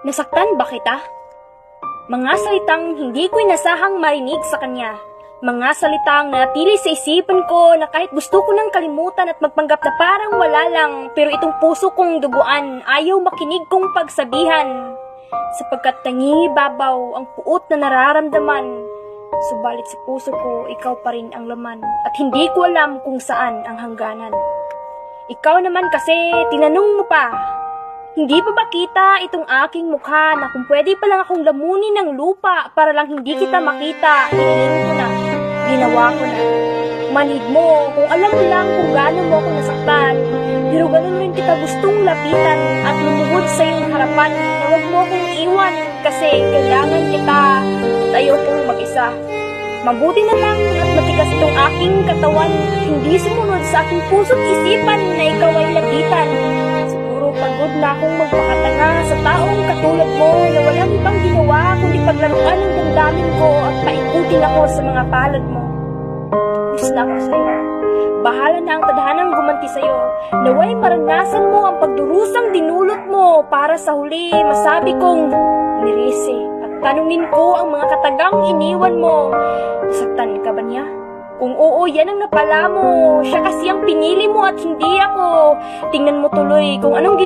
Nasaktan ba kita? Mga salitang hindi ko inasahang marinig sa kanya. Mga salitang natili sa isipan ko na kahit gusto ko nang kalimutan at magpanggap na parang wala lang, pero itong puso kong duguan ayaw makinig kong pagsabihan. Sapagkat nangingibabaw ang puot na nararamdaman, subalit sa puso ko ikaw pa rin ang laman at hindi ko alam kung saan ang hangganan. Ikaw naman kasi tinanong mo pa, hindi pa ba kita itong aking mukha na kung pwede pa lang akong lamunin ng lupa para lang hindi kita makita, hiniling ko na, ginawa ko na. Manhid mo kung alam mo lang kung gaano mo ako nasaktan, pero ganun rin kita gustong lapitan at lumuhod sa iyong harapan na huwag mo akong iwan kasi kailangan kita at ayokong mag-isa. Mabuti na lang at matigas itong aking katawan at hindi sumunod sa aking puso't isipan na ikaw ay lapitan. Pagod na akong magpakatanga sa taong katulad mo na walang ibang ginawa kundi paglaruan ng damdamin ko at paikutin ako sa mga palad mo. Miss na ako sa'yo. Bahala na ang tadhanang gumanti sa'yo. Naway maranasan mo ang pagdurusang dinulot mo para sa huli masabi kong nirisi at tanungin ko ang mga katagang iniwan mo. Nasaktan ka ba niya? Kung oo, yan ang napala mo. Siya kasi ang pinili mo at hindi ako. Tingnan mo tuloy kung anong